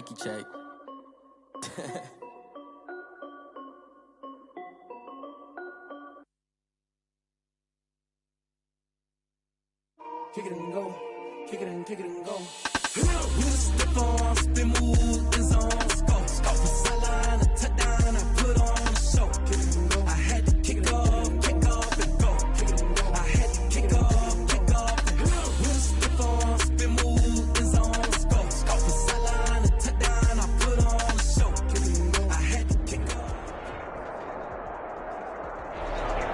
checky check. Kick it and go. Kick it and go. With a stiff arm, spin move, the zones go. From sideline to touchdown, I put on the show. Kick it and go. I had to kick off and go. Kick it and go. I had to kick off and go. With a stiff arm, spin move, the zones go. From sideline to touchdown, I put on the show. Kick it and go. I had to kick off.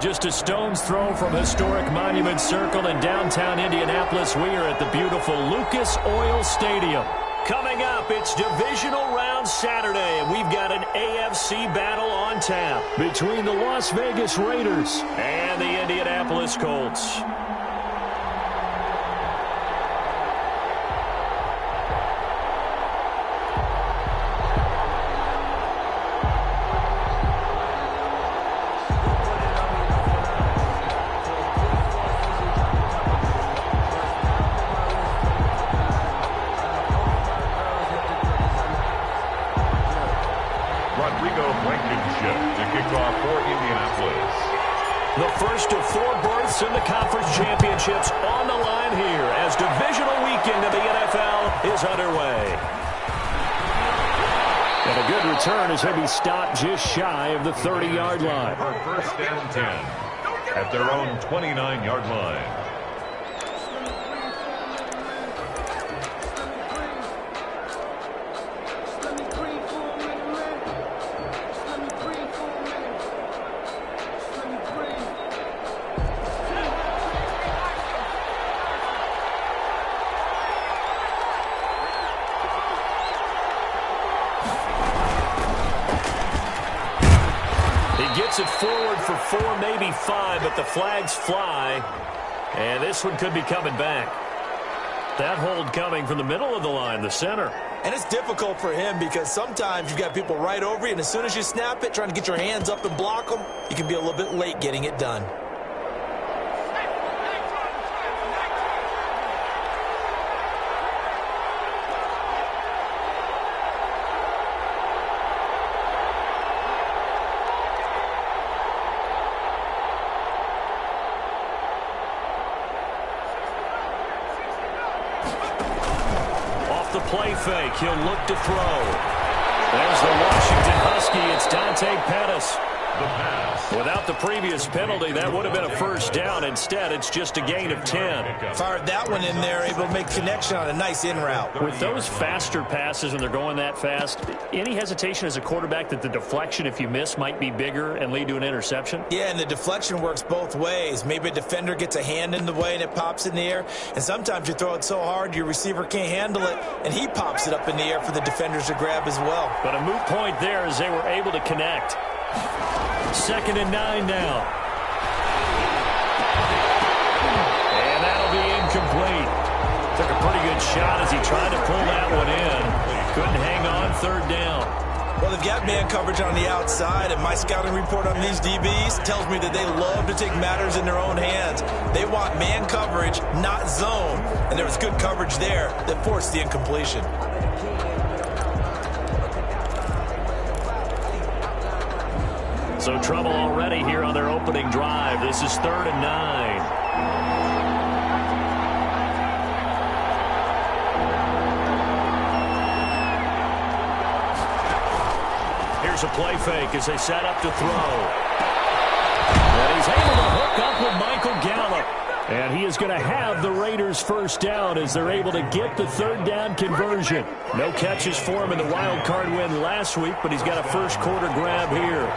Just a stone's throw from historic Monument Circle in downtown Indianapolis. We are at the beautiful Lucas Oil Stadium. Coming up, it's Divisional Round Saturday, and we've got an AFC battle on tap between the Las Vegas Raiders and the Indianapolis Colts. The first of 4 berths in the conference championships on the line here as divisional weekend of the NFL is underway. And a good return as he'll be stopped just shy of the 30-yard line. For first and 10 at their own 29-yard line. Gets it forward for 4, maybe 5, but the flags fly. And this one could be coming back. That hold coming from the middle of the line, the center. And it's difficult for him because sometimes you've got people right over you, and as soon as you snap it, trying to get your hands up and block them, you can be a little bit late getting it done. The play fake. He'll look to throw. There's the Washington Husky. It's Dante Pettis. The pass. Without the previous penalty, that would have been a first down. Instead, it's just a gain of 10. Fired that one in there, able to make connection on a nice in route. With those faster passes, and they're going that fast, any hesitation as a quarterback that the deflection, if you miss, might be bigger and lead to an interception? Yeah, and the deflection works both ways. Maybe a defender gets a hand in the way and it pops in the air. And sometimes you throw it so hard your receiver can't handle it, and he pops it up in the air for the defenders to grab as well. But a moot point there as they were able to connect. 2nd and 9 now. And that'll be incomplete. Took a pretty good shot as he tried to pull that one in. Couldn't hang on 3rd down. Well, they've got man coverage on the outside, and my scouting report on these DBs tells me that they love to take matters in their own hands. They want man coverage, not zone. And there was good coverage there that forced the incompletion. So trouble already here on their opening drive. This is 3rd and 9. Here's a play fake as they set up to throw. And he's able to hook up with Michael Gallup. And he is going to have the Raiders first down as they're able to get the 3rd down conversion. No catches for him in the wild card win last week, but he's got a first quarter grab here.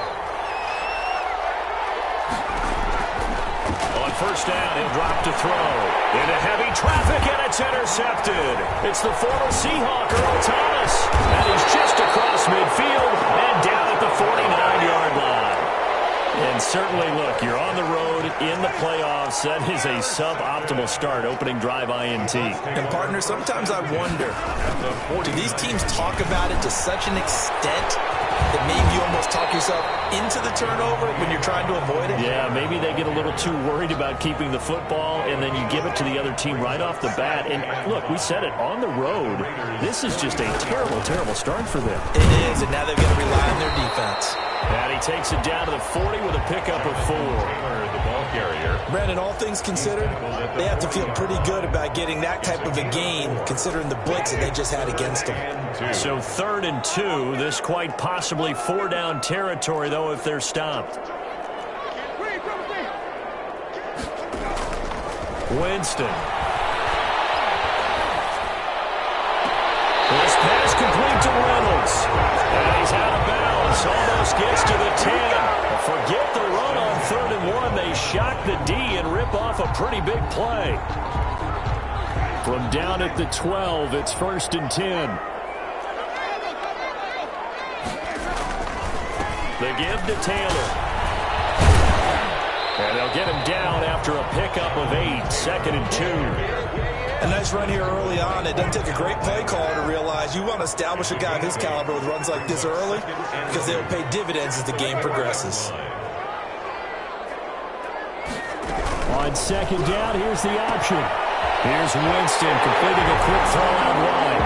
First down, he'll drop to throw. Into heavy traffic, and it's intercepted. It's the former Seahawk, Earl Thomas. And he's just across midfield and down at the 49-yard line. And certainly, look, you're on the road in the playoffs. That is a suboptimal start, opening drive INT. And, partner, sometimes I wonder, do these teams talk about it to such an extent that maybe you almost talk yourself into the turnover when you're trying to avoid it? Yeah, maybe they get a little too worried about keeping the football, and then you give it to the other team right off the bat. And look, we said it, on the road, this is just a terrible, terrible start for them. It is, and now they've got to rely on their defense. And he takes it down to the 40 with a pickup of 4. The ball carrier. Brandon, all things considered, they have to feel pretty good about getting that type of a gain, considering the blitz that they just had against them. So 3rd and 2. This quite possibly 4-down territory, though, if they're stopped. Winston. This pass complete to Reynolds. And he's out of bounds. Almost gets to the 10. Forget the run on 3rd and 1. They shock the D and rip off a pretty big play. From down at the 12, it's 1st and 10. The give to Taylor. And they'll get him down after a pickup of 8. 2nd and 2. A nice run here early on. It doesn't take a great play caller to realize you want to establish a guy of his caliber with runs like this early because they'll pay dividends as the game progresses. On 2nd down, here's the option. Here's Winston completing a quick throw out wide.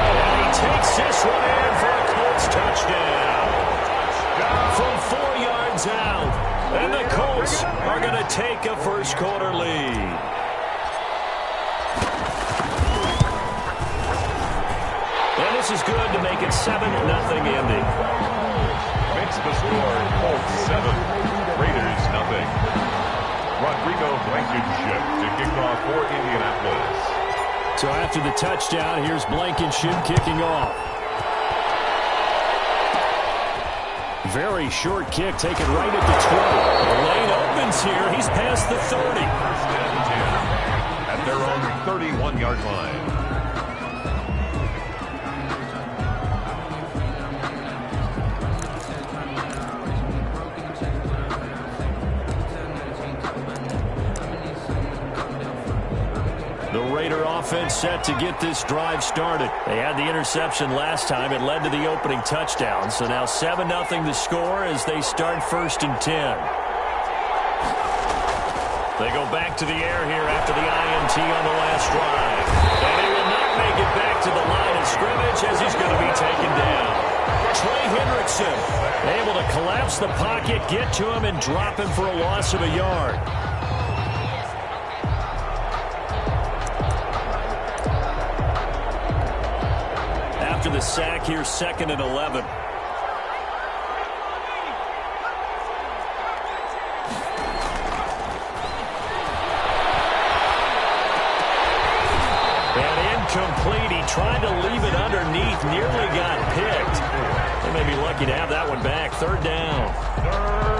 And he takes this one in for a Colts touchdown. From 4 yards out. And the Colts are going to take a first quarter lead. And this is good to make it 7-0 Indy. Makes the score Colts 7, Raiders 0. Rodrigo Blankenship to kick off for Indianapolis. So after the touchdown, here's Blankenship kicking off. Very short kick taken right at the 20. The lane opens here. He's past the 30. First and 10 at their own 31-yard line. The Raider offense set to get this drive started. They had the interception last time. It led to the opening touchdown. So now 7-0 the score as they start 1st and 10. They go back to the air here after the INT on the last drive. And he will not make it back to the line of scrimmage as he's going to be taken down. Trey Hendrickson able to collapse the pocket, get to him, and drop him for a loss of a yard. After the sack, here's 2nd and 11. And incomplete. He tried to leave it underneath, nearly got picked. They may be lucky to have that one back. 3rd down.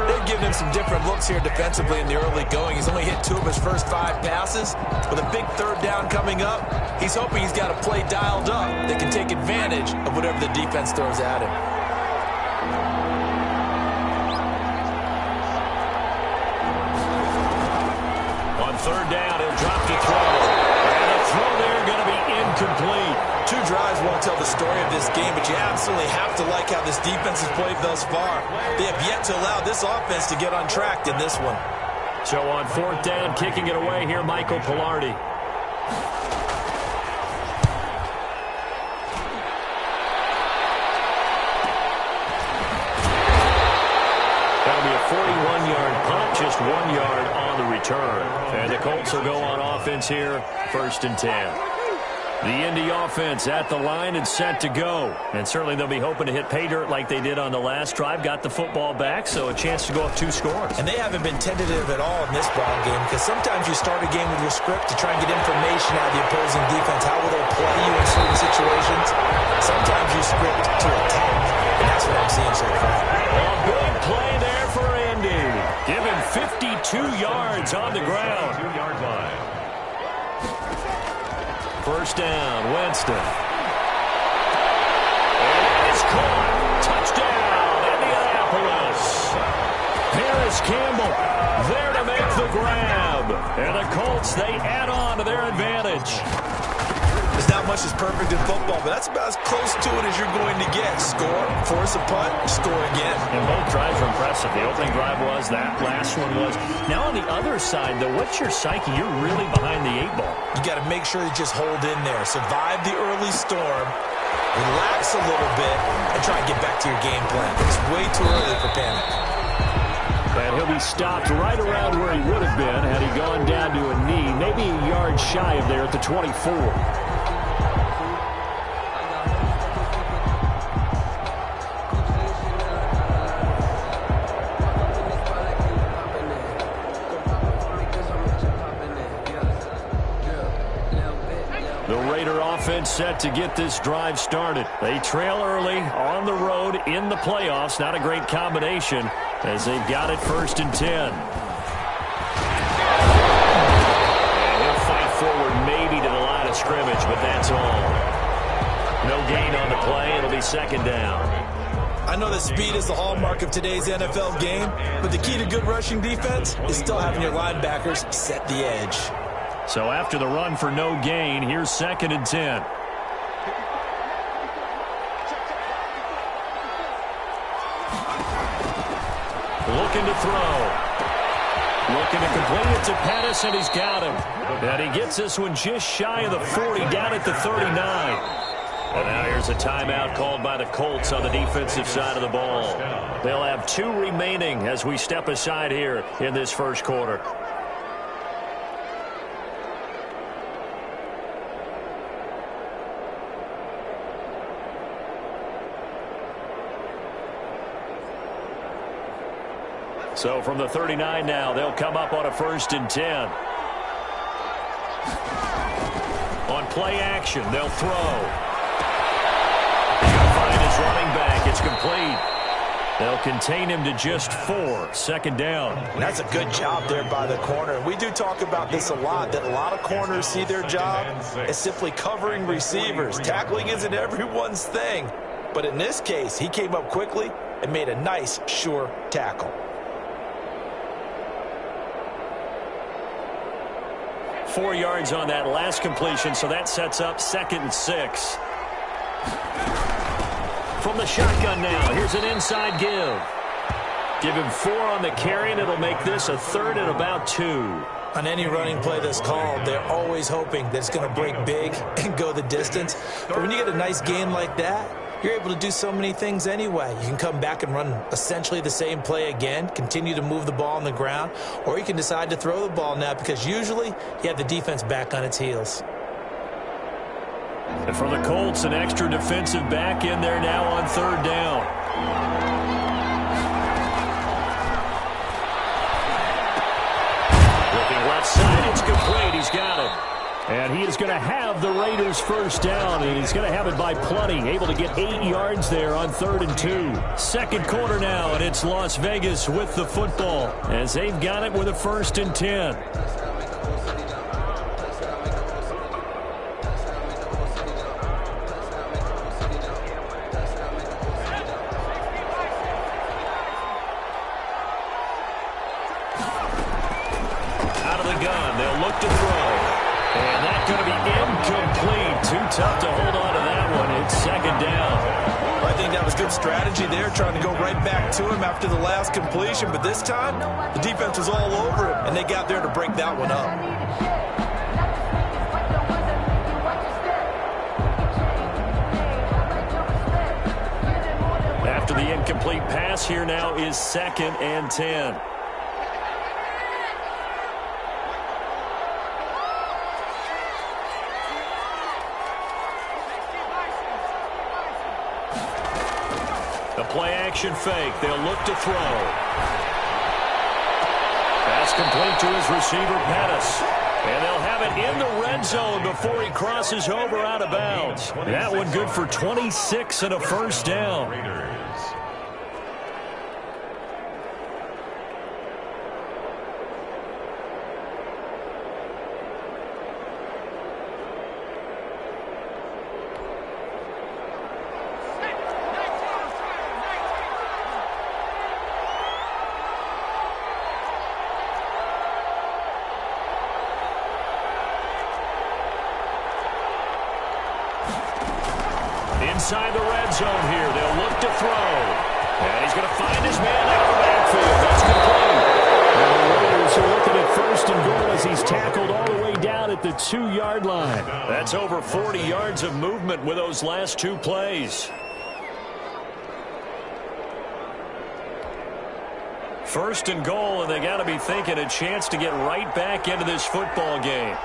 They've given him some different looks here defensively in the early going. He's only hit 2 of his first 5 passes. With a big 3rd down coming up, he's hoping he's got a play dialed up that can take advantage of whatever the defense throws at him. On 3rd down, he'll drop to throw. And the throw there going to be incomplete. 2 drives won't tell the story of this game, but you absolutely have to like how this defense has played thus far. They have yet to allow this offense to get on track in this one. So on 4th down, kicking it away here, Michael Pilardi. That'll be a 41-yard punt, just 1 yard on the return. And the Colts will go on offense here, 1st and 10. The Indy offense at the line and set to go. And certainly they'll be hoping to hit pay dirt like they did on the last drive. Got the football back, so a chance to go up 2 scores. And they haven't been tentative at all in this ball game because sometimes you start a game with your script to try and get information out of the opposing defense. How will they play you in certain situations? Sometimes you script to attack, and that's what I'm seeing so far. A big play there for Indy. Given 52 yards on the ground. 2-yard line. 1st down, Winston. And it's caught. Touchdown, Indianapolis. Harris Campbell there to make the grab. And the Colts, they add on to their advantage. It's now much is perfect in football, but that's about as close to it as you're going to get. Score, force a punt, score again. And both drives were impressive. The opening drive was, that last one was. Now on the other side, though, what's your psyche? You're really behind the 8-ball. You got to make sure you just hold in there. Survive the early storm, relax a little bit, and try and get back to your game plan. It's way too early for panic. And he'll be stopped right around where he would have been had he gone down to a knee, maybe a yard shy of there at the 24. Offense set to get this drive started. They trail early on the road in the playoffs. Not a great combination as they've got it 1st and 10. And he'll fight forward maybe to the line of scrimmage, but that's all. No gain on the play. It'll be 2nd down. I know that speed is the hallmark of today's NFL game, but the key to good rushing defense is still having your linebackers set the edge. So after the run for no gain, here's 2nd and 10. Looking to throw. Looking to complete it to Pettis, and he's got him. And he gets this one just shy of the 40, down at the 39. And now here's a timeout called by the Colts on the defensive side of the ball. They'll have 2 remaining as we step aside here in this first quarter. So from the 39 now, they'll come up on a 1st and 10. On play action, they'll throw. He'll find his running back. It's complete. They'll contain him to just 4. 2nd down. And that's a good job there by the corner. We do talk about this a lot, that a lot of corners see their job as simply covering receivers. Tackling isn't everyone's thing. But in this case, he came up quickly and made a nice, sure tackle. 4 yards on that last completion, so that sets up 2nd and 6. From the shotgun now, here's an inside give. Give him 4 on the carry, and it'll make this a 3rd and about 2. On any running play that's called, they're always hoping that it's going to break big and go the distance. But when you get a nice game like that, you're able to do so many things anyway. You can come back and run essentially the same play again, continue to move the ball on the ground, or you can decide to throw the ball now because usually you have the defense back on its heels. And for the Colts, an extra defensive back in there now on 3rd down. Looking left side, it's complete. He's got it. And he is going to have the Raiders' 1st down, and he's going to have it by plenty. Able to get 8 yards there on 3rd and 2. 2nd quarter now, and it's Las Vegas with the football as they've got it with a 1st and 10. Out of the gun, they'll look to throw. And that's going to be incomplete. Too tough to hold on to that one. It's 2nd down. I think that was good strategy there, trying to go right back to him after the last completion. But this time, the defense was all over him, and they got there to break that one up. After the incomplete pass, here now is 2nd and 10. The play-action fake. They'll look to throw. Pass complete to his receiver, Pettis. And they'll have it in the red zone before he crosses over out of bounds. That one good for 26 and a 1st down. inside the red zone here. They'll look to throw. And he's going to find his man out of the backfield. That's complete. And the Raiders are looking at 1st and goal as he's tackled all the way down at the 2-yard line. That's over 40 yards of movement with those last 2 plays. 1st and goal, and they got to be thinking a chance to get right back into this football game.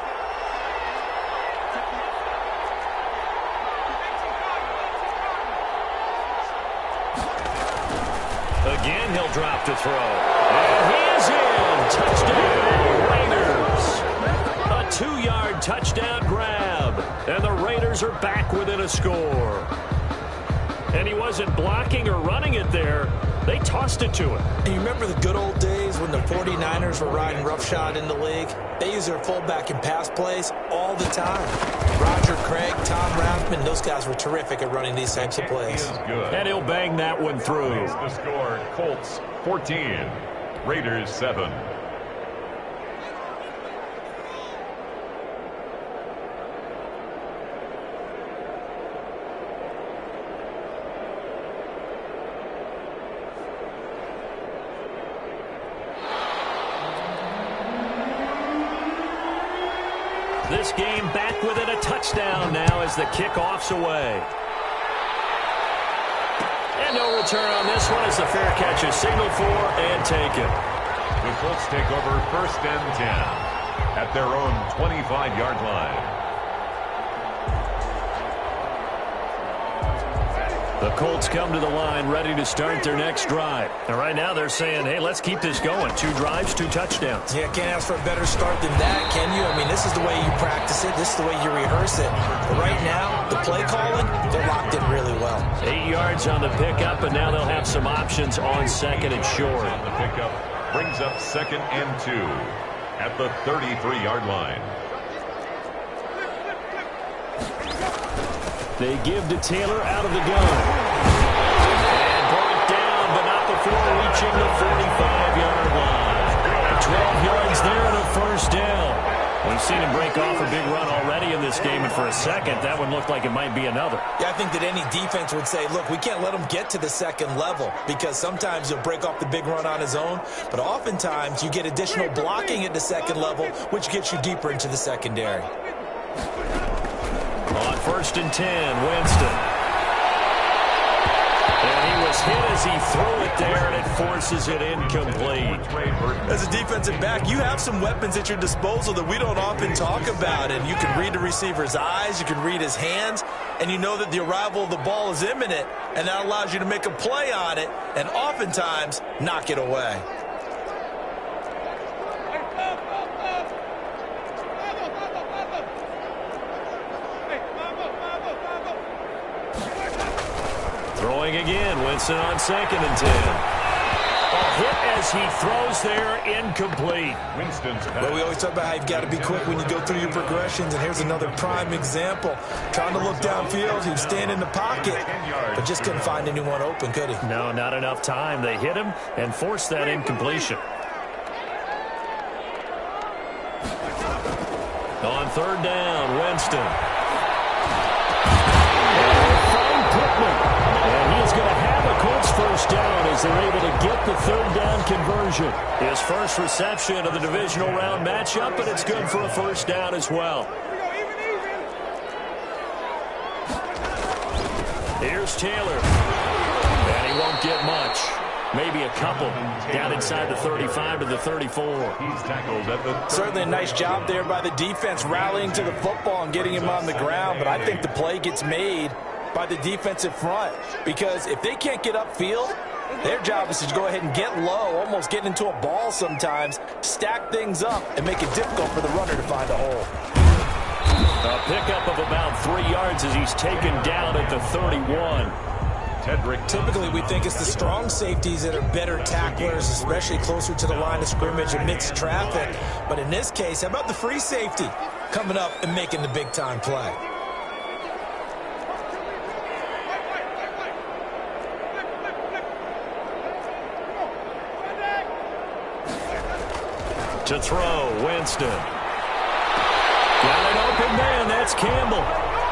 Again, he'll drop to throw. And he is in. Touchdown, Raiders. A 2-yard touchdown grab. And the Raiders are back within a score. And he wasn't blocking or running it there. They tossed it to him. And you remember the good old days when the 49ers were riding roughshod in the league? They use their fullback in pass plays all the time. Roger Craig, Tom Rathman, those guys were terrific at running these types of plays. And he'll bang that one through. The score, Colts 14, Raiders 7. This game back within a touchdown now as the kickoff's away. And no return on this one as the fair catch is signaled for and taken. The Colts take over 1st and 10 at their own 25-yard line. The Colts come to the line ready to start their next drive. And right now they're saying, hey, let's keep this going. 2 drives, 2 touchdowns. Yeah, can't ask for a better start than that, can you? I mean, this is the way you practice it. This is the way you rehearse it. But right now, the play calling, they're locked in really well. 8 yards on the pickup, and now they'll have some options on 2nd and short. The pickup brings up 2nd and 2 at the 33-yard line. They give to Taylor out of the gun. And brought down, but not before reaching the 45-yard line. 12 yards there and a 1st down. We've seen him break off a big run already in this game, and for a second, that one looked like it might be another. Yeah, I think that any defense would say, look, we can't let him get to the 2nd level because sometimes he'll break off the big run on his own, but oftentimes you get additional blocking at the 2nd level, which gets you deeper into the secondary. On 1st and 10, Winston. And he was hit as he threw it there, and it forces it incomplete. As a defensive back, you have some weapons at your disposal that we don't often talk about, and you can read the receiver's eyes, you can read his hands, and you know that the arrival of the ball is imminent, and that allows you to make a play on it, and oftentimes knock it away. Throwing again, Winston on 2nd and 10. A hit as he throws there, incomplete. Winston's pass. Well, we always talk about how you've got to be quick when you go through your progressions, and here's another prime example. Trying to look downfield, he was staying in the pocket, but just couldn't find anyone open, could he? No, not enough time. They hit him and forced that incompletion. On 3rd down, Winston. And he is going to have a Colts 1st down as they're able to get the 3rd down conversion. His first reception of the divisional round matchup, and it's good for a 1st down as well. Here's Taylor. And he won't get much. Maybe a couple down inside the 35 to the 34. He's tackled at the 30. Certainly a nice job there by the defense rallying to the football and getting him on the ground, but I think the play gets made by the defensive front, because if they can't get upfield, their job is to go ahead and get low, almost get into a ball sometimes, stack things up, and make it difficult for the runner to find a hole. A pickup of about 3 yards as he's taken down at the 31. Typically, we think it's the strong safeties that are better tacklers, especially closer to the line of scrimmage amidst traffic. But in this case, how about the free safety coming up and making the big-time play? To throw, Winston. Got an open man, that's Campbell.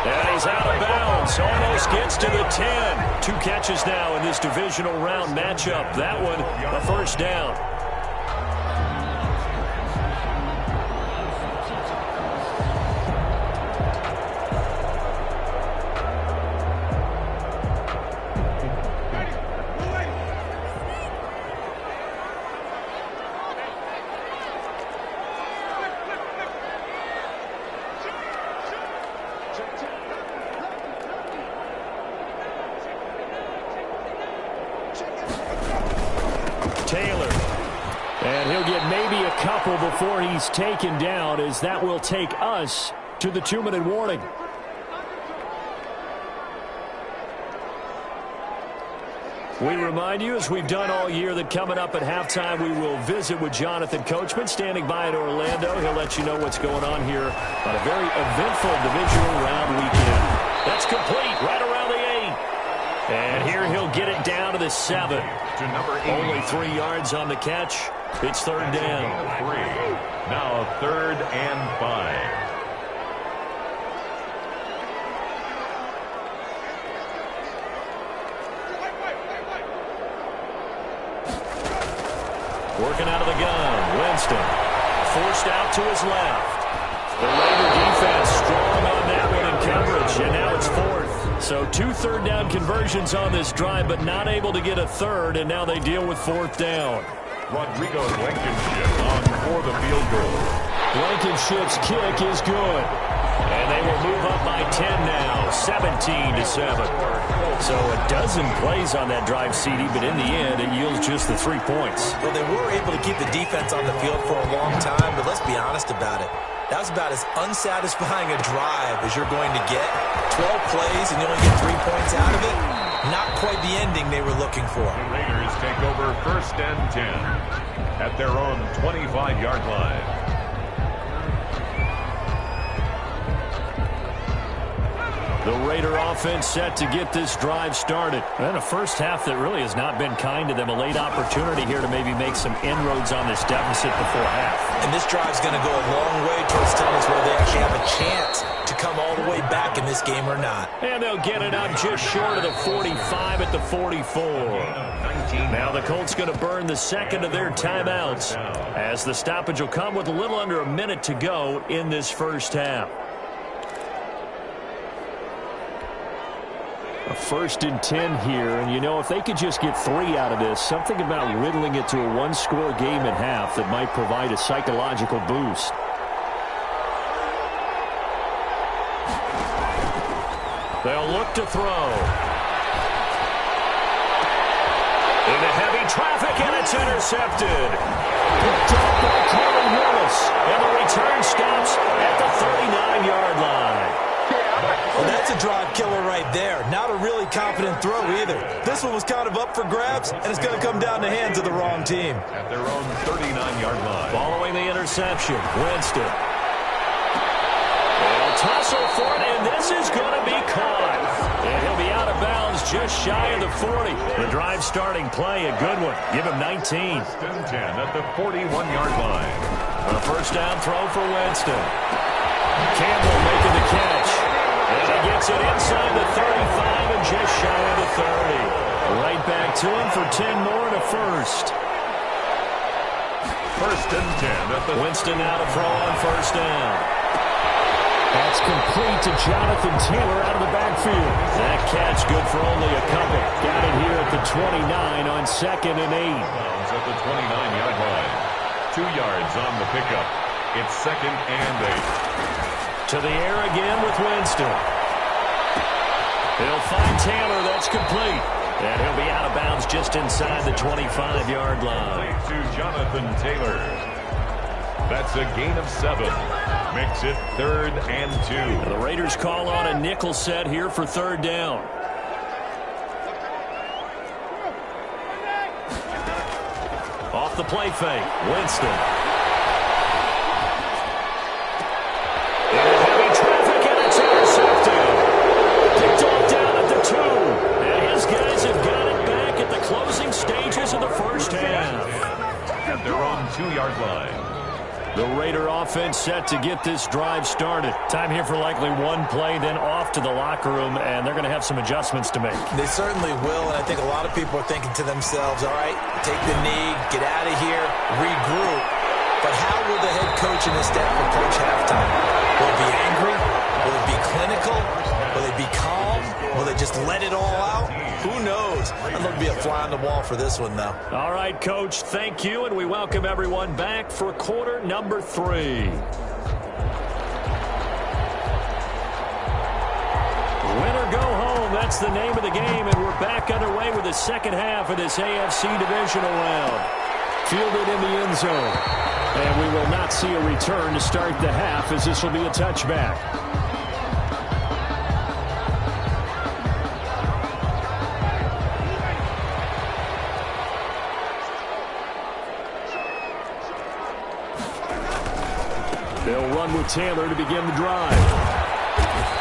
And he's out of bounds. Almost gets to the 10. 2 catches now in this divisional round matchup. That one, a first down. Taylor. And he'll get maybe a couple before he's taken down, as that will take us to the 2-minute warning. We remind you, as we've done all year, that coming up at halftime we will visit with Jonathan Coachman, standing by in Orlando. He'll let you know what's going on here on a very eventful divisional round weekend. That's complete right around the 8. And here he'll get it down to the 7. To number 8. Only 3 yards on the catch. It's third down. Now 3rd and 5. Working out of the gun. Winston forced out to his left. The Raider defense strong on that one in coverage. And now it's 4th. So 2 third-down conversions on this drive, but not able to get a third, and now they deal with 4th down. Rodrigo Blankenship on for the field goal. Blankenship's kick is good. And they will move up by 10 now, 17-7. So a dozen plays on that drive, CD, but in the end, it yields just the 3 points. Well, they were able to keep the defense on the field for a long time, but let's be honest about it. That was about as unsatisfying a drive as you're going to get. 12 plays and you only get 3 points out of it. Not quite the ending they were looking for. The Raiders take over 1st and 10 at their own 25-yard line. The Raider offense set to get this drive started. And a first half that really has not been kind to them. A late opportunity here to maybe make some inroads on this deficit before half. And this drive's going to go a long way towards telling us whether they actually have a chance to come all the way back in this game or not. And they'll get it up just short of the 45 at the 44. Now the Colts going to burn the second of their timeouts, as the stoppage will come with a little under a minute to go in this first half. A 1st and 10 here, and you know, if they could just get 3 out of this, something about riddling it to a 1-score game at half that might provide a psychological boost. They'll look to throw. Into heavy traffic, and it's intercepted. Picked up by Corey Willis, and the return stops at the 39-yard line. Well, that's a drive killer right there. Not a really confident throw either. This one was kind of up for grabs, and it's going to come down the hands of the wrong team. At their own 39-yard line. Following the interception, Winston. They'll tussle for it, and this is going to be caught. And he'll be out of bounds just shy of the 40. The drive starting play, a good one. Give him 19. 1st and 10 at the 41-yard line. A first down throw for Winston. Campbell making the catch. And he gets it inside the 35 and just shy of the 30. Right back to him for 10 more and a first. 1st and 10 at the Winston now to throw on first down. That's complete to Jonathan Taylor out of the backfield. That catch good for only a couple. Got it here at the 29 on 2nd and 8. At the 29-yard line. 2 yards on the pickup. It's 2nd and 8. To the air again with Winston. He'll find Taylor. That's complete. And he'll be out of bounds just inside the 25-yard line. To Jonathan Taylor. That's a gain of 7. Makes it 3rd and 2. Now the Raiders call on a nickel set here for 3rd down. Off the play fake. Winston. Into heavy traffic, and it's intercepted. Picked off down at the 2. And his guys have got it back at the closing stages of the first half. At their own 2-yard line. The Raider offense set to get this drive started. Time here for likely one play, then off to the locker room, and they're going to have some adjustments to make. They certainly will, and I think a lot of people are thinking to themselves, all right, take the knee, get out of here, regroup. But how will the head coach and his staff approach halftime? Will it be angry? Will it be clinical? Will it be calm? Will they just let it all out? Who knows? I'd love to be a fly on the wall for this one, though. All right, Coach, thank you, and we welcome everyone back for quarter number 3. Win or go home, that's the name of the game, and we're back underway with the second half of this AFC divisional round. Fielded in the end zone. And we will not see a return to start the half, as this will be a touchback. They'll run with Taylor to begin the drive.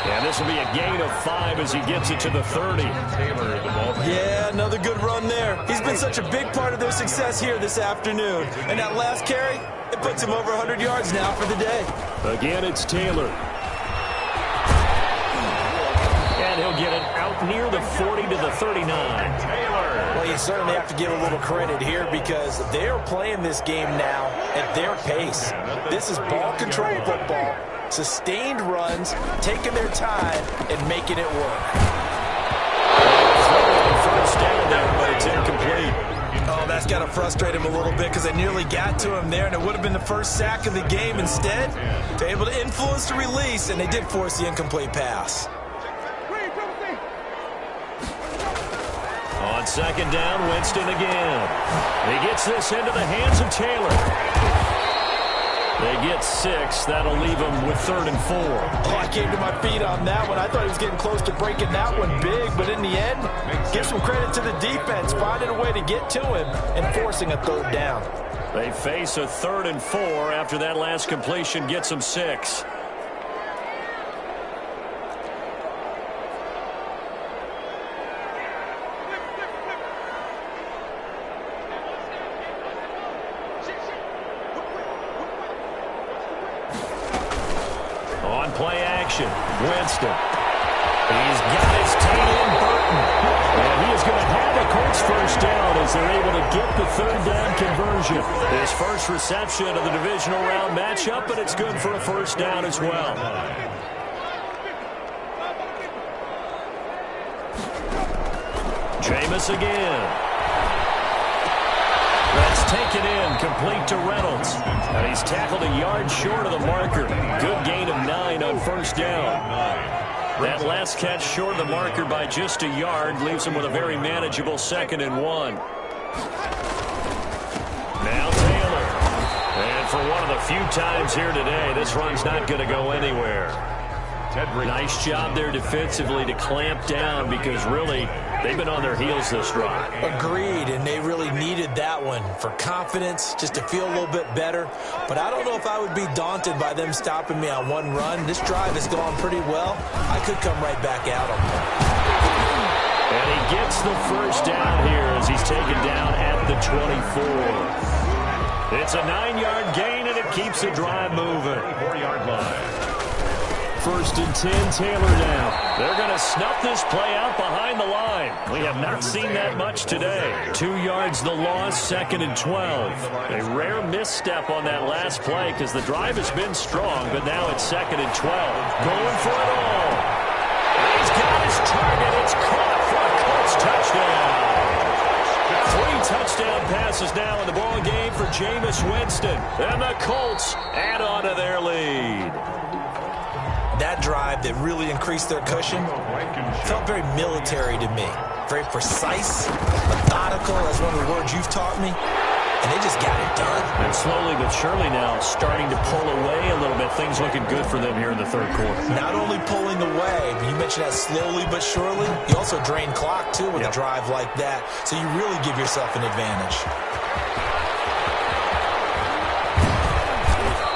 And this will be a gain of 5 as he gets it to the 30. Yeah, another good run there. He's been such a big part of their success here this afternoon. And that last carry, it puts him over 100 yards now for the day. Again, it's Taylor. And he'll get it out near the 40 to the 39. Well, you certainly have to give a little credit here because they're playing this game now at their pace. This is ball control football, sustained runs, taking their time, and making it work. First down there, but it's incomplete. Oh, that's got to frustrate him a little bit because they nearly got to him there, and it would have been the first sack of the game. Instead, they're able to influence the release, and they did force the incomplete pass. On second down, Winston again. He gets this into the hands of Taylor. They get 6. That'll leave him with 3rd and 4. Oh, I came to my feet on that one. I thought he was getting close to breaking that one big, but in the end, give some credit to the defense, finding a way to get to him and forcing a 3rd down. They face a 3rd and 4 after that last completion gets them 6. Play action. Winston. He's got his tight end, Burton. And he is going to have the Colts first down as they're able to get the 3rd down conversion. His first reception of the divisional round matchup, but it's good for a first down as well. Jameis again. That's taken in, complete to Reynolds. And he's tackled a yard short of the marker. Good gain of 9 on first down. That last catch short of the marker by just a yard leaves him with a very manageable 2nd and 1. Now Taylor. And for one of the few times here today, this run's not going to go anywhere. Nice job there defensively to clamp down because really they've been on their heels this drive. Agreed, and they really needed that one for confidence, just to feel a little bit better. But I don't know if I would be daunted by them stopping me on one run. This drive has gone pretty well. I could come right back at them. And he gets the first down here as he's taken down at the 24. It's a 9-yard gain, and it keeps the drive moving. 4-yard line. 1st and 10, Taylor now. They're going to snuff this play out behind the line. We have not seen that much today. 2 yards the loss, 2nd and 12. A rare misstep on that last play because the drive has been strong, but now it's 2nd and 12. Going for it all. And he's got his target. It's caught for a Colts touchdown. 3 touchdown passes now in the ball game for Jameis Winston. And the Colts add on to their lead. That drive that really increased their cushion felt very military to me. Very precise, methodical. That's one of the words you've taught me. And they just got it done. And slowly but surely now starting to pull away a little bit. Things looking good for them here in the 3rd quarter. Not only pulling away, but you mentioned that slowly but surely. You also drain clock, too, with a drive like that. So you really give yourself an advantage.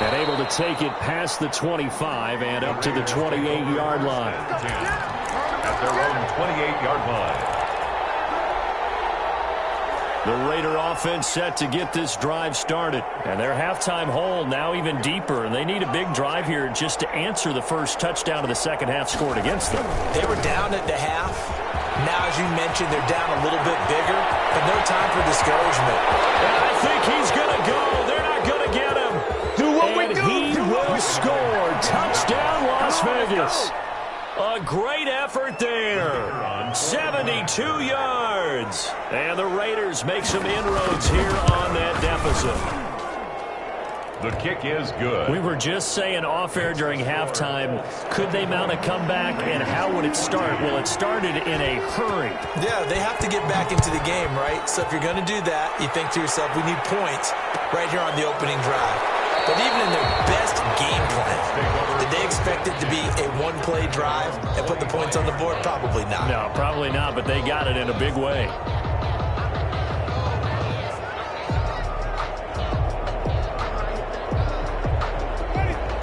And able to take it past the 25 and up to the 28-yard line. At their own 28-yard line. The Raider offense set to get this drive started. And their halftime hole now even deeper. And they need a big drive here just to answer the first touchdown of the second half scored against them. They were down at the half. Now, as you mentioned, they're down a little bit bigger. And no time for discouragement. And I think he's going to go. They're not going to get him. He will score. Touchdown, Las Vegas. A great effort there. 72 yards. And the Raiders make some inroads here on that deficit. The kick is good. We were just saying off-air during halftime, could they mount a comeback, and how would it start? Well, it started in a hurry. Yeah, they have to get back into the game, right? So if you're going to do that, you think to yourself, we need points right here on the opening drive. But even in their best game plan, did they expect it to be a one-play drive and put the points on the board? Probably not. No, probably not, but they got it in a big way.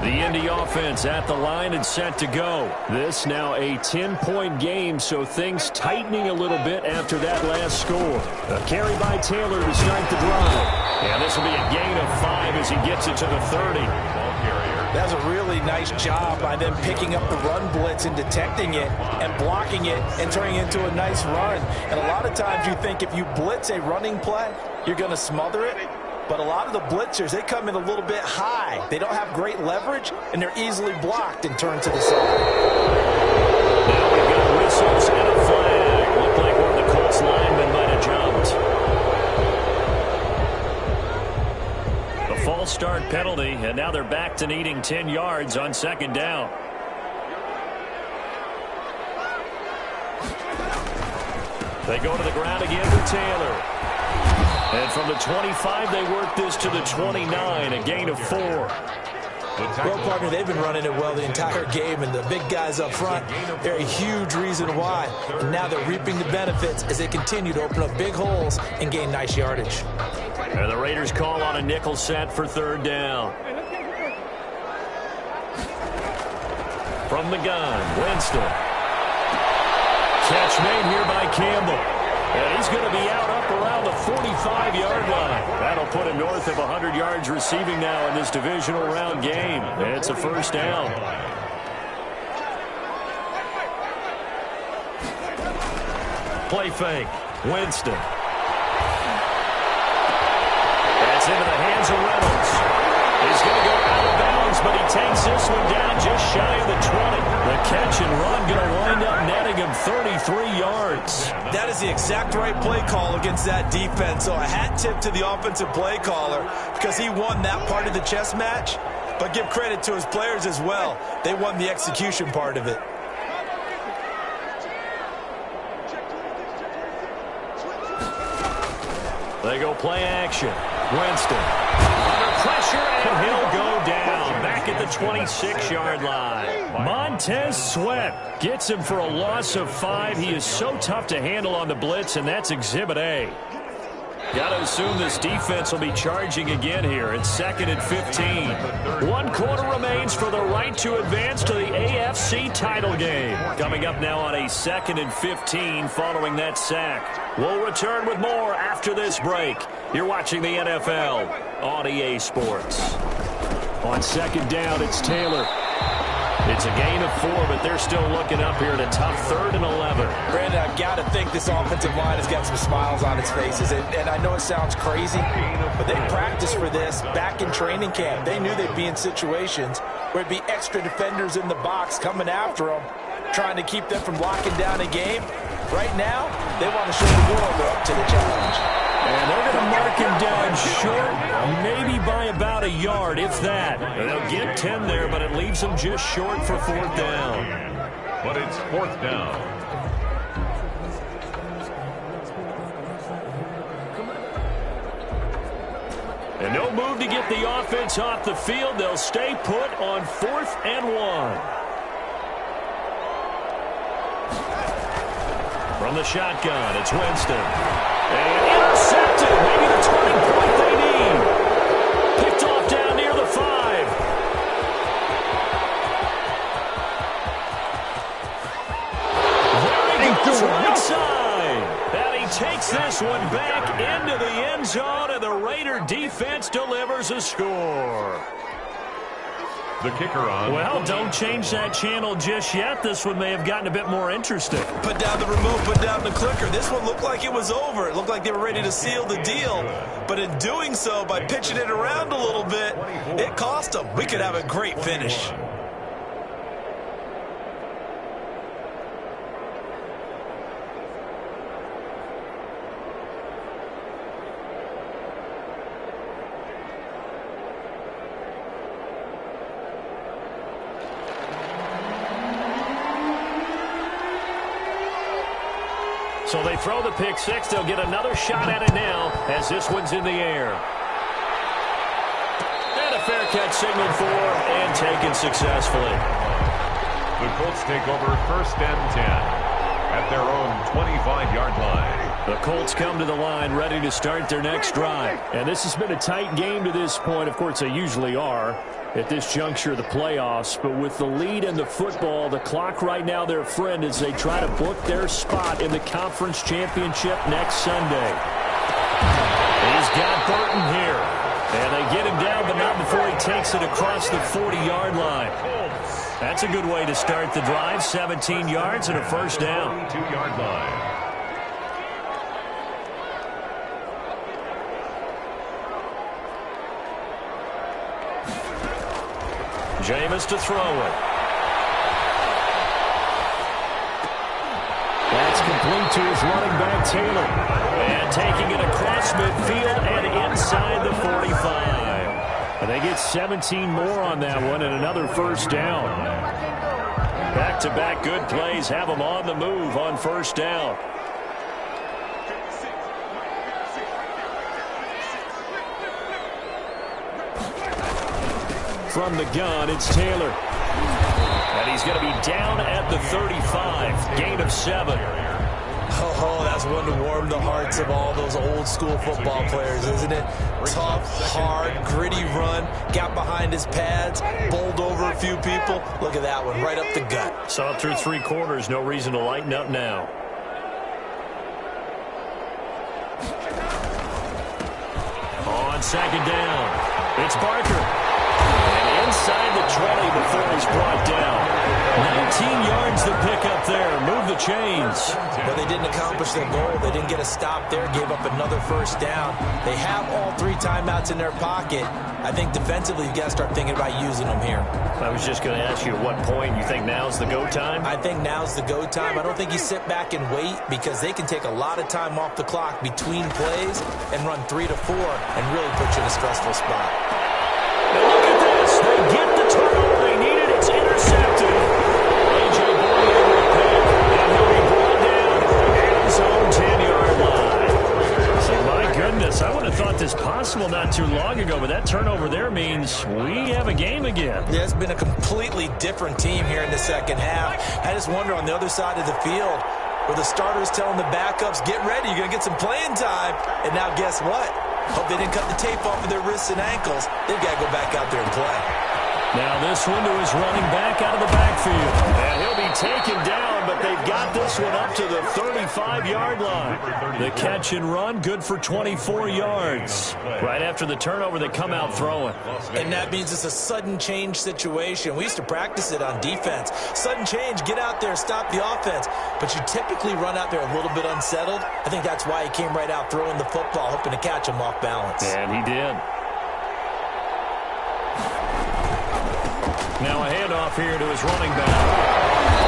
The Indy offense at the line and set to go. This now a 10-point game, so things tightening a little bit after that last score. A carry by Taylor to start the drive. And this will be a gain of 5 as he gets it to the 30. That's a really nice job by them picking up the run blitz and detecting it and blocking it and turning it into a nice run. And a lot of times you think if you blitz a running play, you're going to smother it. But a lot of the blitzers, they come in a little bit high. They don't have great leverage, and they're easily blocked and turned to the side. Now we've got whistles and a flag. Looked like one of the Colts linemen might have jumped. A false start penalty, and now they're back to needing 10 yards on second down. They go to the ground again with Taylor. And from the 25, they work this to the 29, a gain of 4. Well, partner, they've been running it well the entire game, and the big guys up front, they're a huge reason why. And now they're reaping the benefits as they continue to open up big holes and gain nice yardage. And the Raiders call on a nickel set for third down. From the gun, Winston. Catch made here by Campbell. And he's going to be out up around the 45-yard line. That'll put him north of 100 yards receiving now in this divisional round game. It's a first down. Play fake. Winston. That's into the hands of Reynolds. He's going to go out of bounds, but he takes this one down just shy of the 20. The catch and run going to wind up netting him 33 yards. That is the exact right play call against that defense. So a hat tip to the offensive play caller because he won that part of the chess match. But give credit to his players as well. They won the execution part of it. They go play action. Winston. Under pressure, and he'll go down. Back at the 26-yard line. Montez Sweat gets him for a loss of 5. He is so tough to handle on the blitz, and that's Exhibit A. Got to assume this defense will be charging again here. It's 2nd and 15. 1 quarter remains for the right to advance to the AFC title game. Coming up now on a 2nd and 15 following that sack. We'll return with more after this break. You're watching the NFL on EA Sports. On second down, it's Taylor. It's a gain of 4, but they're still looking up here at a tough 3rd and 11. Brandon, I've got to think this offensive line has got some smiles on its faces. And I know it sounds crazy, but they practiced for this back in training camp. They knew they'd be in situations where it'd be extra defenders in the box coming after them, trying to keep them from locking down a game. Right now, they want to show the world they're up to the challenge. And they're going to mark him down short, maybe by about a yard, if that. They'll get 10 there, but it leaves them just short for 4th down. But it's 4th down. And no move to get the offense off the field. They'll stay put on 4th and 1. From the shotgun, it's Winston. And intercepted. Maybe the turning point they need. Picked off down near the 5. There he goes right side. And he And takes this one back into the end zone, and the Raider defense delivers a score. The kicker on. Well, don't change that channel just yet. This one may have gotten a bit more interesting. Put down the remote, put down the clicker. This one looked like it was over. It looked like they were ready to seal the deal. But in doing so, by pitching it around a little bit, it cost them. We could have a great finish. So they throw the pick six. They'll get another shot at it now as this one's in the air. And a fair catch signaled for and taken successfully. The Colts take over 1st and 10 at their own 25-yard line. The Colts come to the line ready to start their next drive. And this has been a tight game to this point. Of course, they usually are at this juncture of the playoffs. But with the lead in the football, the clock right now their friend as they try to book their spot in the conference championship next Sunday. He's got Burton here. And they get him down, but not before he takes it across the 40-yard line. That's a good way to start the drive. 17 yards and a first down. 42-yard line. Jameis to throw it. That's complete to his running back, Taylor. And taking it across midfield and inside the 45. And they get 17 more on that one and another first down. Back-to-back good plays have them on the move on first down. From the gun, it's Taylor. And he's going to be down at the 35. Gain of 7. Oh, that's one to warm the hearts of all those old school football players, isn't it? Tough, hard, gritty run. Got behind his pads, bowled over a few people. Look at that one, right up the gut. Saw it through 3 quarters. No reason to lighten up now. On second down, it's Barker. And inside the 20 before he's brought down. 19 yards to pick up there. Move the chains. But they didn't accomplish their goal. They didn't get a stop there. Gave up another first down. They have all 3 timeouts in their pocket. I think defensively you've got to start thinking about using them here. I was just going to ask you at what point you think now's the go time? I think now's the go time. I don't think you sit back and wait because they can take a lot of time off the clock between plays and run 3 to 4 and really put you in a stressful spot. Now look at this. They get the turnover they needed. It's intercepted. A.J. Bourne able to pick, and he'll be brought down at his own 10-yard line. So, my goodness, I would have thought this possible not too long ago, but that turnover there means we have a game again. Yeah, it's been a completely different team here in the second half. I just wonder on the other side of the field where the starters telling the backups, get ready, you're going to get some playing time. And now guess what? Hope they didn't cut the tape off of their wrists and ankles. They've got to go back out there and play. Now this one to his running back out of the backfield. And he'll be taken down, but they've got this one up to the 35-yard line. The catch and run, good for 24 yards. Right after the turnover, they come out throwing. And that means it's a sudden change situation. We used to practice it on defense. Sudden change, get out there, stop the offense. But you typically run out there a little bit unsettled. I think that's why he came right out throwing the football, hoping to catch him off balance. And he did. Now a handoff here to his running back.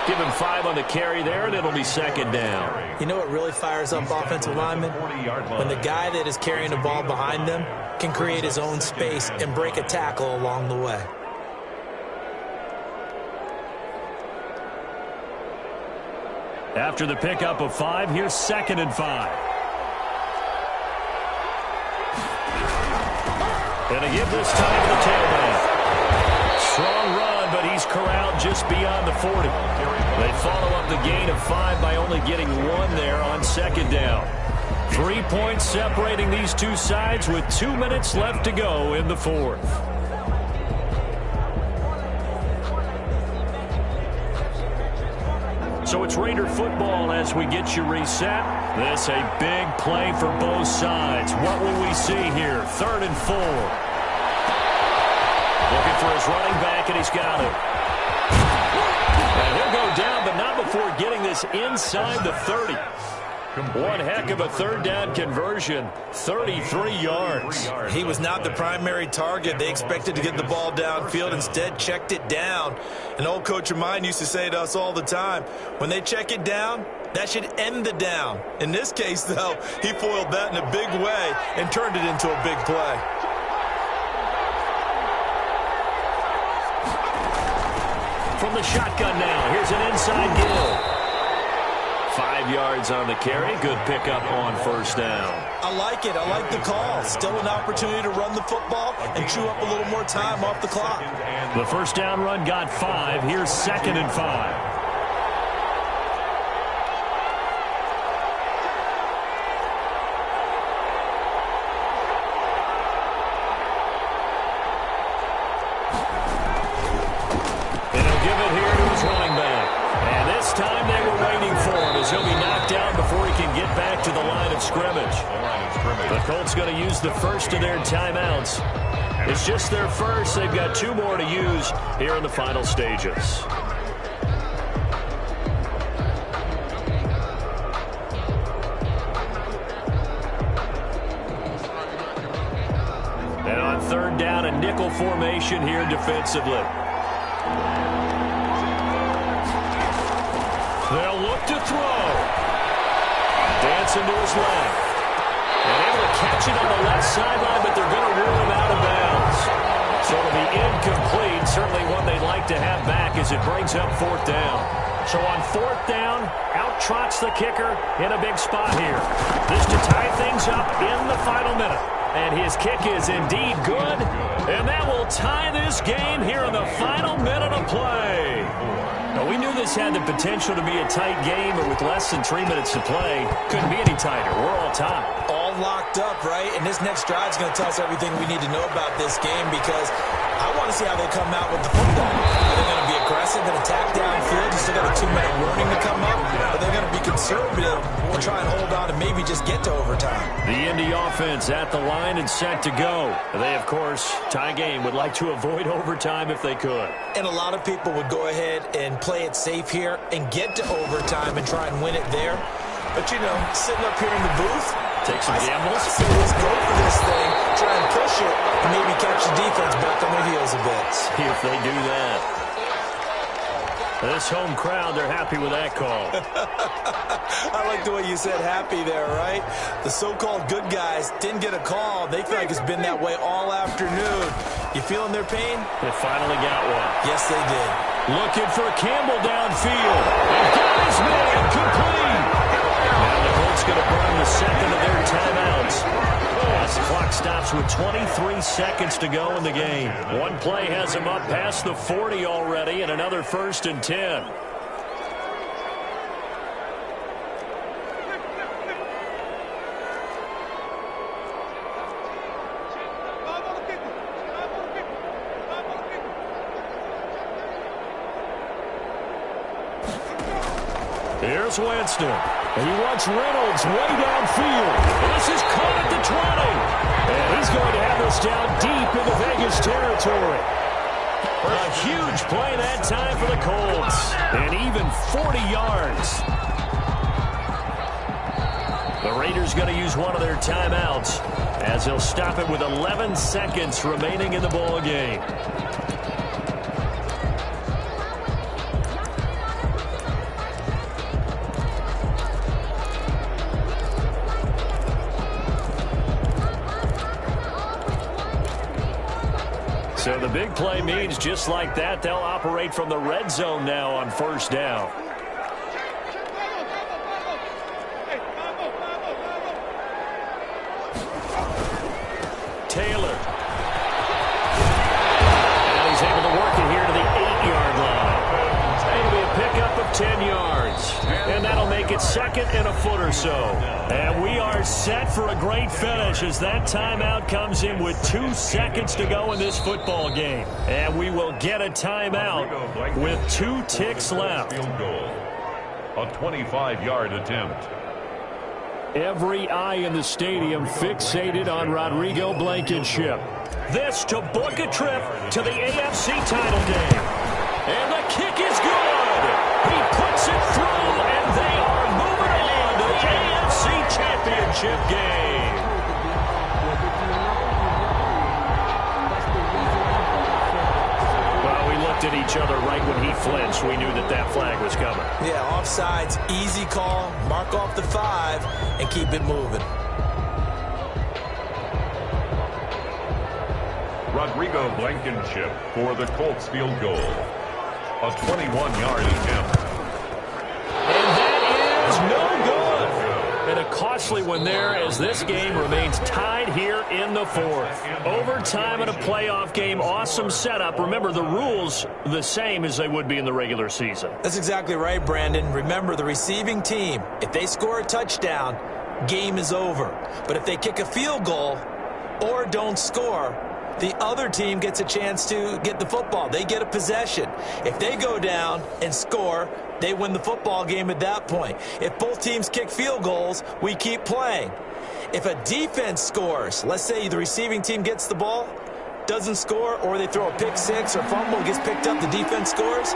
Give him 5 on the carry there, and it'll be second down. You know what really fires up offensive linemen? When the guy that is carrying the ball behind them can create his own space and break a tackle along the way. After the pickup of 5, here's 2nd and 5. And a give this time to the tailback. Strong run, but he's corralled just beyond the 40. They follow up the gain of 5 by only getting 1 there on second down. 3 points separating these two sides with 2 minutes left to go in the 4th. So So it's Raider football as we get you reset. This a big play for both sides. What will we see here? 3rd and 4. Looking for his running back, and he's got it. And he'll go down, but not before getting this inside the 30. One heck of a 3rd down conversion, 33 yards. He was not the primary target. They expected to get the ball downfield, instead checked it down. An old coach of mine used to say to us all the time, when they check it down, that should end the down. In this case, though, he foiled that in a big way and turned it into a big play. From the shotgun now, here's an inside Gill. 5 yards on the carry. Good pickup on 1st down. I like it. I like the call. Still an opportunity to run the football and chew up a little more time off the clock. The 1st down run got 5. Here's 2nd and 5. Time they were waiting for him as he'll be knocked down before he can get back to the line of scrimmage. The Colts going to use the first of their timeouts. It's just their first. They've got 2 more to use here in the final stages. And on 3rd down, a nickel formation here defensively. They'll look to throw. Dancing to his left. And able to catch it on the left sideline, but they're going to rule him out of bounds. So it'll be incomplete. Certainly one they'd like to have back as it brings up 4th down. So on 4th down, out trots the kicker in a big spot here. This to tie things up in the final minute. And his kick is indeed good. And that will tie this game here in the final minute of play. Now, we knew this had the potential to be a tight game, but with less than 3 minutes to play, couldn't be any tighter. We're all tied. All locked up, right? And this next drive is going to tell us everything we need to know about this game because I want to see how they come out with the football. Are they going to be aggressive and attack downfield? You still got a 2-minute warning to come up? Or they're going to be conservative and try and hold on and maybe just get to overtime? The Indy offense at the line and set to go. They, of course, tie game, would like to avoid overtime if they could. And a lot of people would go ahead and play it safe here and get to overtime and try and win it there. But, you know, sitting up here in the booth, take some gambles. I say let's go for this thing, try and push it, and maybe catch the defense back on their heels a bit. See if they do that. This home crowd, they're happy with that call. I like the way you said happy there, right? The so-called good guys didn't get a call. They feel like it's been that way all afternoon. You feeling their pain? They finally got one. Yes, they did. Looking for Campbell downfield. And got his man complete. Now the Colts going to burn the 2nd of their timeouts. As the clock stops with 23 seconds to go in the game. One play has him up past the 40 already, and another 1st and 10. Here's Winston. And he wants Reynolds way downfield. This is caught at the 20. And he's going to have this down deep into Vegas territory. A huge play that time for the Colts. And even 40 yards. The Raiders going to use one of their timeouts as they'll stop it with 11 seconds remaining in the ball game. So the big play means just like that, they'll operate from the red zone now on 1st down. Taylor. And he's able to work it here to the 8-yard line. It'll be a pickup of 10 yards. And that'll make it 2nd and a foot or so. And we are set for a great finish as that timeout comes in with 2 seconds to go in this football game. And we will get a timeout with 2 ticks left. A 25-yard attempt. Every eye in the stadium fixated on Rodrigo Blankenship. This to book a trip to the AFC title game. And the kick is good. He puts it through, and they are moving on to the AFC championship game. Well, we looked at each other right when he flinched. We knew that that flag was coming. Yeah, offsides, easy call. Mark off the 5 and keep it moving. Rodrigo Blankenship for the Colts field goal. A 21-yard attempt. And that is no good. And a costly one there as this game remains tied here in the 4th. Overtime in a playoff game. Awesome setup. Remember, the rules the same as they would be in the regular season. That's exactly right, Brandon. Remember, the receiving team, if they score a touchdown, game is over. But if they kick a field goal or don't score, the other team gets a chance to get the football. They get a possession. If they go down and score, they win the football game at that point. If both teams kick field goals, we keep playing. If a defense scores, let's say the receiving team gets the ball, doesn't score, or they throw a pick six or fumble, gets picked up, the defense scores,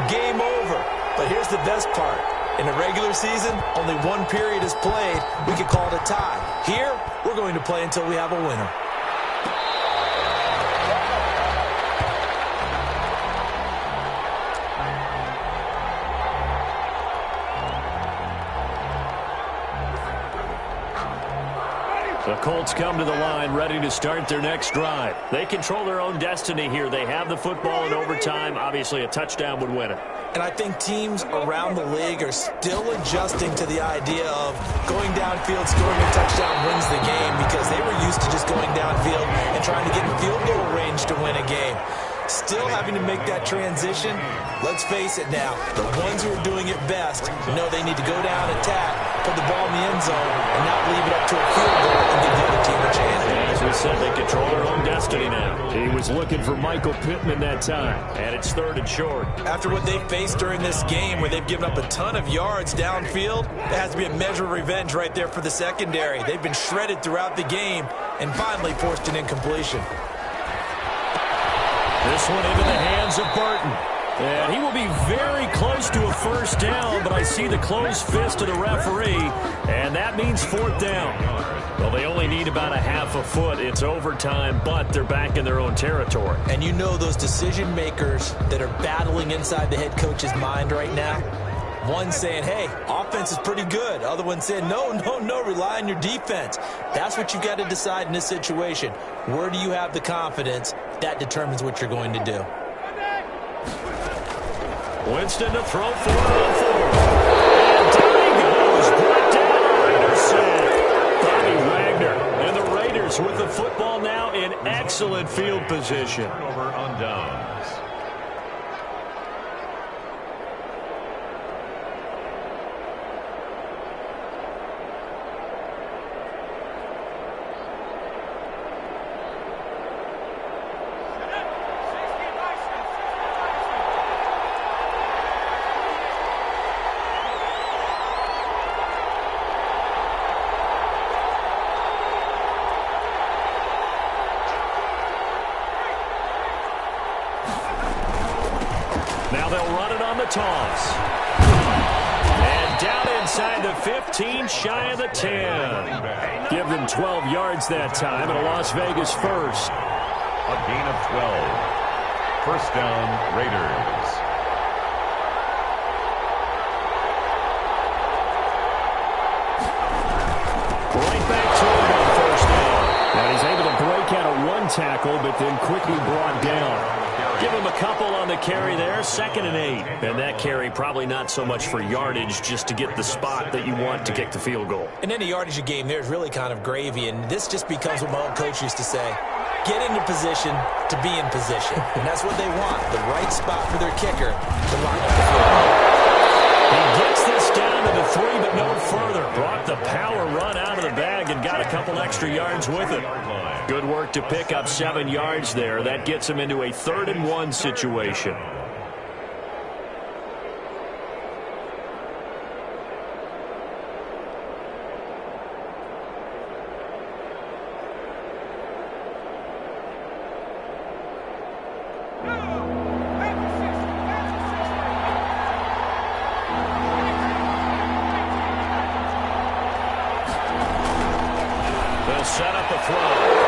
game over. But here's the best part. In a regular season, only one period is played. We could call it a tie. Here, we're going to play until we have a winner. The Colts come to the line ready to start their next drive. They control their own destiny here. They have the football in overtime. Obviously, a touchdown would win it. And I think teams around the league are still adjusting to the idea of going downfield, scoring a touchdown wins the game, because they were used to just going downfield and trying to get in field goal range to win a game. Still having to make that transition. Let's face it now, the ones who are doing it best know they need to go down, attack, put the ball in the end zone, and not leave it up to a field goal and give the other team a chance. As we said, they control their own destiny now. He was looking for Michael Pittman that time, and it's 3rd and short. After what they faced during this game, where they've given up a ton of yards downfield, there has to be a measure of revenge right there for the secondary. They've been shredded throughout the game and finally forced an incompletion. This one into the hands of Burton. And he will be very close to a first down, but I see the closed fist of the referee, and that means 4th down. Well, they only need about a half a foot. It's overtime, but they're back in their own territory. And you know those decision makers that are battling inside the head coach's mind right now? One saying, hey, offense is pretty good. Other one saying, no, rely on your defense. That's what you've got to decide in this situation. Where do you have the confidence? That determines what you're going to do. Winston to throw 4 on 4. And down he goes. Brought down a Raider sack. Bobby Wagner. And the Raiders with the football now in excellent field position. Turnover on downs. Now they'll run it on the toss. And down inside the 15, shy of the 10. Give them 12 yards that time, and a Las Vegas first. A gain of 12. First down, Raiders. Right back to him on first down. Now he's able to break out of one tackle, but then quickly brought down. Give him a couple on the carry there, 2nd and 8. And that carry probably not so much for yardage, just to get the spot that you want to kick the field goal. In any yardage of game, there's really kind of gravy, and this just becomes what my old coach used to say. Get into position to be in position. And that's what they want, the right spot for their kicker to line up the field. He gets this down to the 3, but no further. Brought the power run out of the bag and got a couple extra yards with it. Good work to pick up 7 yards there. That gets him into a 3rd and 1 situation. set up a throw.